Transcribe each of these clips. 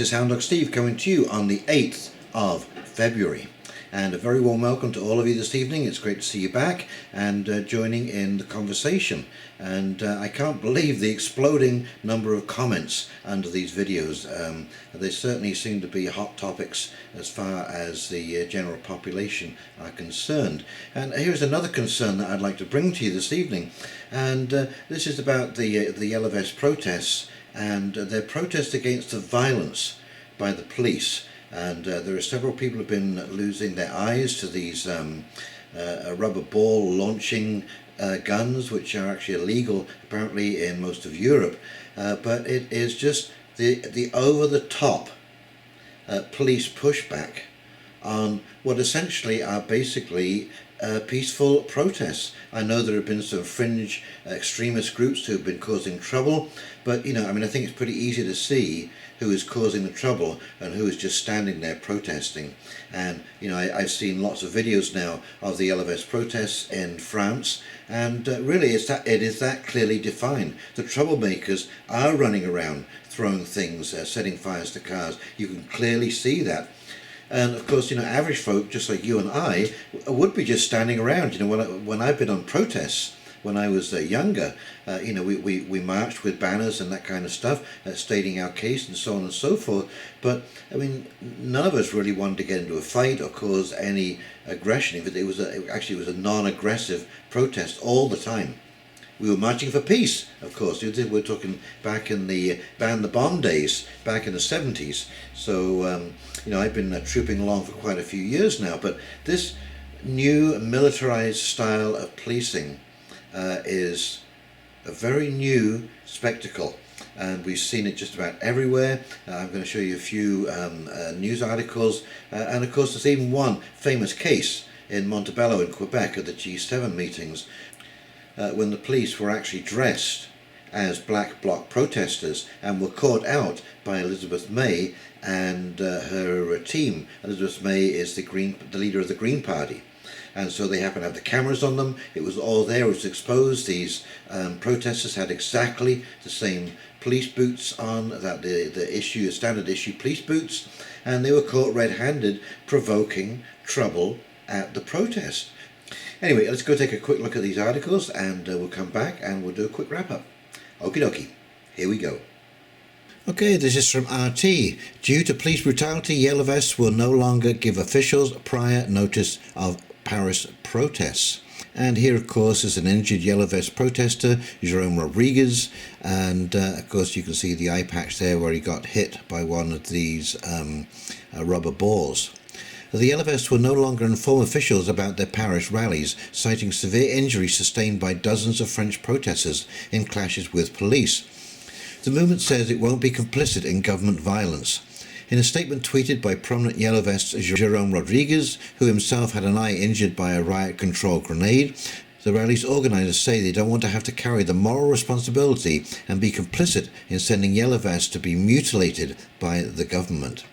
is Hound Dog Steve coming to you on the 8th of February. And a very warm welcome to all of you this evening. It's great to see you back and joining in the conversation. And I can't believe the exploding number of comments under these videos. They certainly seem to be hot topics as far as the general population are concerned. And here's another concern that I'd like to bring to you this evening. And this is about the Yellow Vest protests and their protest against the violence by the police. And there are several people who have been losing their eyes to these rubber ball launching guns, which are actually illegal apparently in most of Europe. But it is just the over-the-top police pushback on what essentially are basically peaceful protests. I know there have been some fringe extremist groups who have been causing trouble, but I think it's pretty easy to see who is causing the trouble and who is just standing there protesting. And I've seen lots of videos now of the Yellow Vest protests in France, and really it is that clearly defined. The troublemakers are running around throwing things, setting fires to cars. You can clearly see that. And of course, average folk, just like you and I, would be just standing around. When I've been on protests, when I was younger, we marched with banners and that kind of stuff, stating our case and so on and so forth. But none of us really wanted to get into a fight or cause any aggression. It was a non-aggressive protest all the time. We were marching for peace, of course. We're talking back in the ban the bomb days, back in the 70s. So, I've been trooping along for quite a few years now. But this new militarized style of policing is a very new spectacle. And we've seen it just about everywhere. I'm going to show you a few news articles. And of course, there's even one famous case in Montebello in Quebec at the G7 meetings, when the police were actually dressed as black bloc protesters and were caught out by Elizabeth May and her team. Elizabeth May is the leader of the Green Party. And so they happened to have the cameras on them. It was all there. It was exposed. These protesters had exactly the same police boots on, that the standard issue police boots, and they were caught red-handed provoking trouble at the protest. Anyway, let's go take a quick look at these articles, and we'll come back and we'll do a quick wrap-up. Okie dokie, here we go. Okay, this is from RT. Due to police brutality, Yellow Vests will no longer give officials prior notice of Paris protests. And here, of course, is an injured Yellow Vest protester, Jerome Rodriguez, and of course you can see the eye patch there where he got hit by one of these rubber balls. The Yellow Vests will no longer inform officials about their Paris rallies, citing severe injuries sustained by dozens of French protesters in clashes with police. The movement says it won't be complicit in government violence. In a statement tweeted by prominent Yellow Vests Jerome Rodriguez, who himself had an eye injured by a riot control grenade, the rally's organisers say they don't want to have to carry the moral responsibility and be complicit in sending Yellow Vests to be mutilated by the government.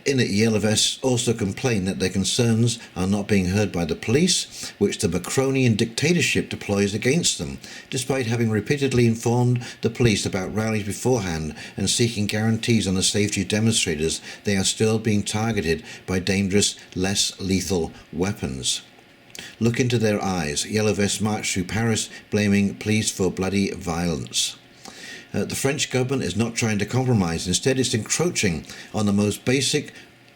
In it, Yellow Vests also complain that their concerns are not being heard by the police, which the Macronian dictatorship deploys against them, despite having repeatedly informed the police about rallies beforehand and seeking guarantees on the safety of demonstrators. They are still being targeted by dangerous, less lethal weapons. Look into their eyes. Yellow Vests march through Paris, blaming police for bloody violence. The French government is not trying to compromise. Instead, it's encroaching on the most basic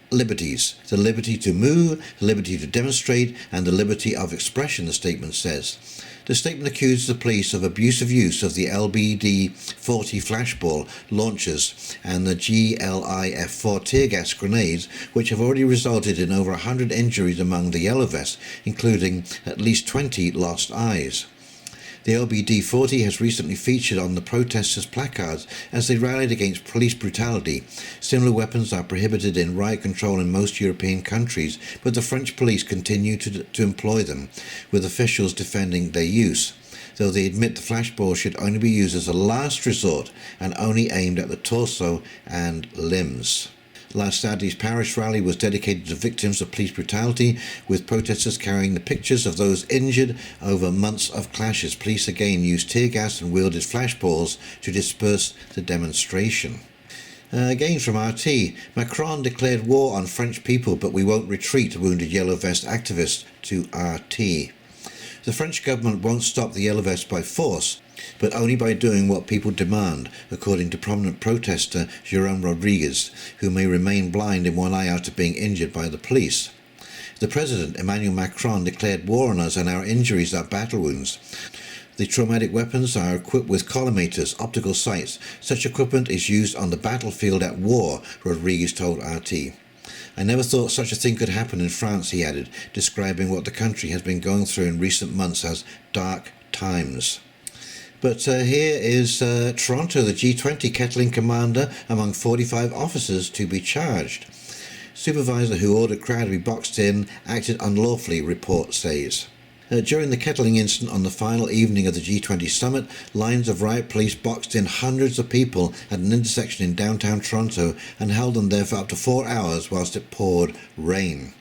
liberties: the liberty to move, the liberty to demonstrate, and the liberty of expression, the statement says. The statement accuses the police of abusive use of the LBD-40 flashball launchers and the GLIF-4 tear gas grenades, which have already resulted in over 100 injuries among the Yellow Vests, including at least 20 lost eyes. The LBD-40 has recently featured on the protesters' placards as they rallied against police brutality. Similar weapons are prohibited in riot control in most European countries, but the French police continue to employ them, with officials defending their use, though they admit the flashball should only be used as a last resort and only aimed at the torso and limbs. Last Saturday's Paris rally was dedicated to victims of police brutality, with protesters carrying the pictures of those injured over months of clashes. Police again used tear gas and wielded flashballs to disperse the demonstration. Again from RT, Macron declared war on French people, but we won't retreat, wounded Yellow Vest activist to RT. The French government won't stop the Yellow Vests by force, but only by doing what people demand, according to prominent protester Jérôme Rodriguez, who may remain blind in one eye after being injured by the police. The President, Emmanuel Macron, declared war on us and our injuries are battle wounds. The traumatic weapons are equipped with collimators, optical sights. Such equipment is used on the battlefield at war, Rodriguez told RT. I never thought such a thing could happen in France, he added, describing what the country has been going through in recent months as dark times. But here is Toronto, the G20 kettling commander among 45 officers to be charged. Supervisor who ordered crowd to be boxed in acted unlawfully, report says. During the kettling incident on the final evening of the G20 summit, lines of riot police boxed in hundreds of people at an intersection in downtown Toronto and held them there for up to 4 hours whilst it poured rain.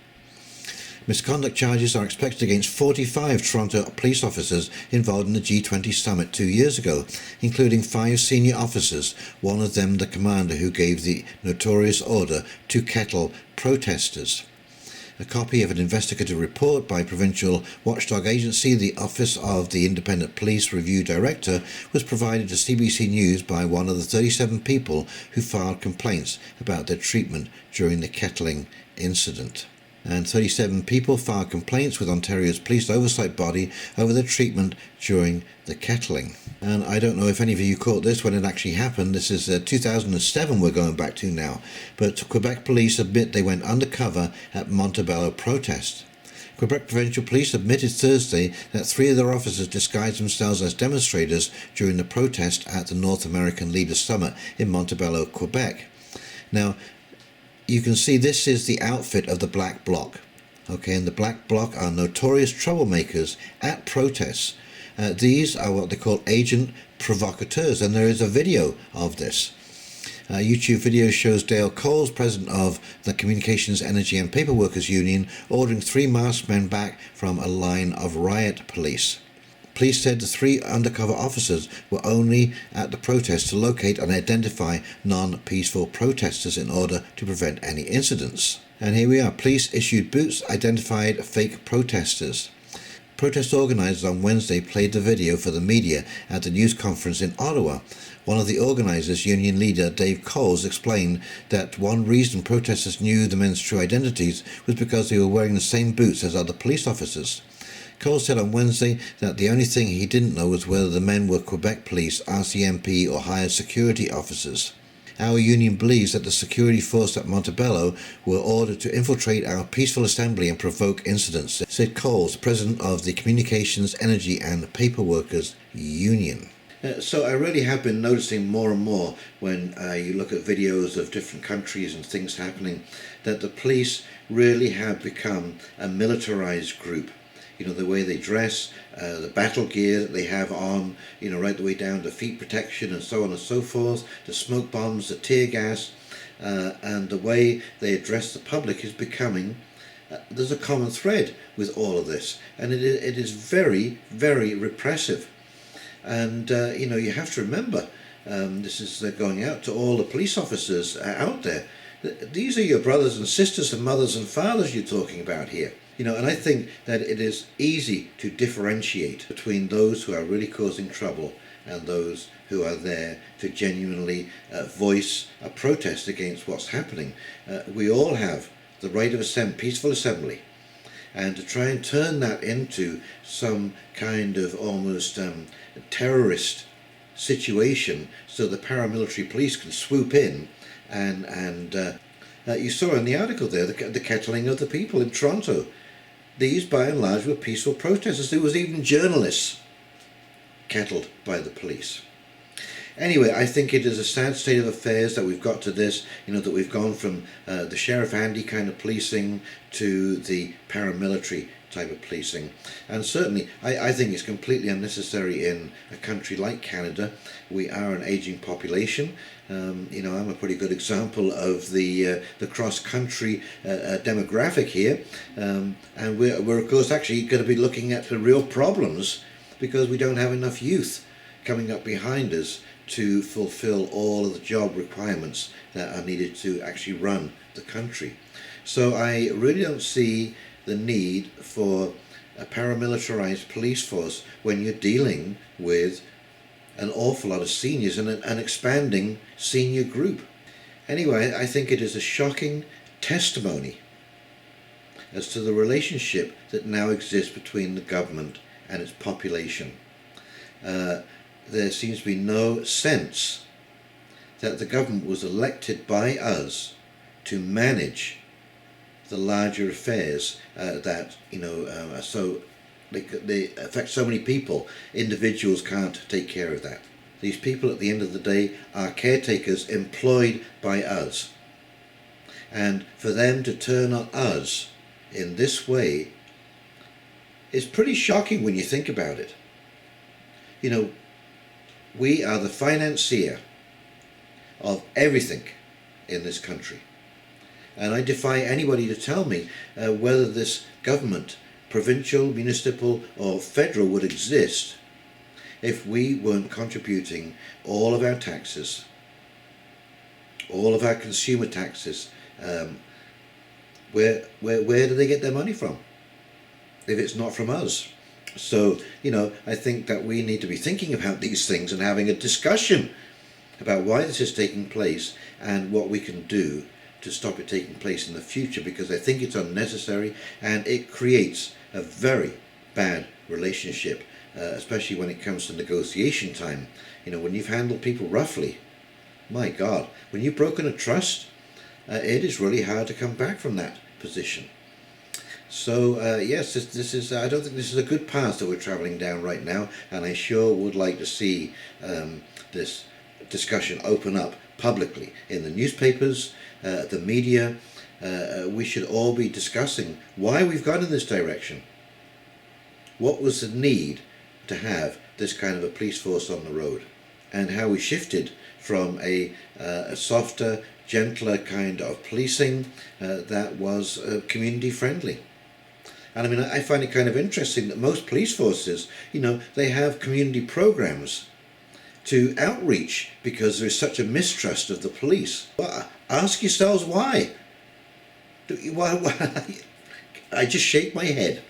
Misconduct charges are expected against 45 Toronto police officers involved in the G20 summit 2 years ago, including 5 senior officers, one of them the commander who gave the notorious order to kettle protesters. A copy of an investigative report by provincial watchdog agency, the Office of the Independent Police Review Director, was provided to CBC News by one of the 37 people who filed complaints about their treatment during the kettling incident. And 37 people filed complaints with Ontario's police oversight body over their treatment during the kettling. And I don't know if any of you caught this when it actually happened. This is 2007 we're going back to now. But Quebec police admit they went undercover at Montebello protest. Quebec Provincial Police admitted Thursday that 3 of their officers disguised themselves as demonstrators during the protest at the North American Leaders Summit in Montebello, Quebec. Now, you can see this is the outfit of the Black Bloc. Okay, and the Black Bloc are notorious troublemakers at protests. These are what they call agent provocateurs, and there is a video of this. YouTube video shows Dale Coles, president of the Communications, Energy and Paper Workers Union, ordering 3 masked men back from a line of riot police. Police said the 3 undercover officers were only at the protest to locate and identify non-peaceful protesters in order to prevent any incidents. And here we are. Police issued boots, identified fake protesters. Protest organisers on Wednesday played the video for the media at the news conference in Ottawa. One of the organisers, union leader Dave Coles, explained that one reason protesters knew the men's true identities was because they were wearing the same boots as other police officers. Cole said on Wednesday that the only thing he didn't know was whether the men were Quebec police, RCMP or hired security officers. Our union believes that the security force at Montebello were ordered to infiltrate our peaceful assembly and provoke incidents, said Coles, president of the Communications, Energy and Paper Workers Union. So I really have been noticing more and more when you look at videos of different countries and things happening that the police really have become a militarized group. You know, the way they dress, the battle gear that they have on, you know, right the way down to feet protection and so on and so forth, the smoke bombs, the tear gas, and the way they address the public is becoming, there's a common thread with all of this, and it is very, very repressive. And, you know, you have to remember, this is going out to all the police officers out there. These are your brothers and sisters and mothers and fathers you're talking about here. You know, and I think that it is easy to differentiate between those who are really causing trouble and those who are there to genuinely voice a protest against what's happening. We all have the right of peaceful assembly, and to try and turn that into some kind of almost terrorist situation so the paramilitary police can swoop in and you saw in the article there the kettling of the people in Toronto. These, by and large, were peaceful protesters. There was even journalists kettled by the police. Anyway, I think it is a sad state of affairs that we've got to this, you know, that we've gone from the Sheriff Andy kind of policing to the paramilitary type of policing. And certainly, I think it's completely unnecessary in a country like Canada. We are an aging population. You know, I'm a pretty good example of the cross-country demographic here. And we're, of course, actually going to be looking at the real problems because we don't have enough youth coming up behind us to fulfill all of the job requirements that are needed to actually run the country. So I really don't see the need for a paramilitarized police force when you're dealing with an awful lot of seniors and an expanding senior group. Anyway, I think it is a shocking testimony as to the relationship that now exists between the government and its population. There seems to be no sense that the government was elected by us to manage the larger affairs that so they affect so many people. Individuals can't take care of that. These people at the end of the day are caretakers employed by us, and for them to turn on us in this way is pretty shocking when you think about it. You know, we are the financier of everything in this country. And I defy anybody to tell me whether this government, provincial, municipal or federal, would exist if we weren't contributing all of our taxes, all of our consumer taxes. Where do they get their money from if it's not from us? So, I think that we need to be thinking about these things and having a discussion about why this is taking place and what we can do to stop it taking place in the future, because I think it's unnecessary and it creates a very bad relationship, especially when it comes to negotiation time. When you've handled people roughly, my God, when you've broken a trust, it is really hard to come back from that position. So yes, this is I don't think this is a good path that we're travelling down right now, and I sure would like to see this discussion open up publicly in the newspapers, the media. We should all be discussing why we've gone in this direction. What was the need to have this kind of a police force on the road, and how we shifted from a softer, gentler kind of policing that was community friendly. And I mean, I find it kind of interesting that most police forces, they have community programs to outreach because there is such a mistrust of the police. Well, ask yourselves why. Why? I just shake my head.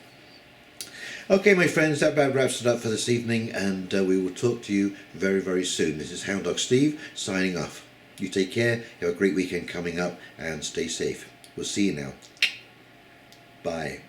Okay, my friends, that about wraps it up for this evening, and we will talk to you very, very soon. This is Hound Dog Steve signing off. You take care, have a great weekend coming up, and stay safe. We'll see you now. Bye.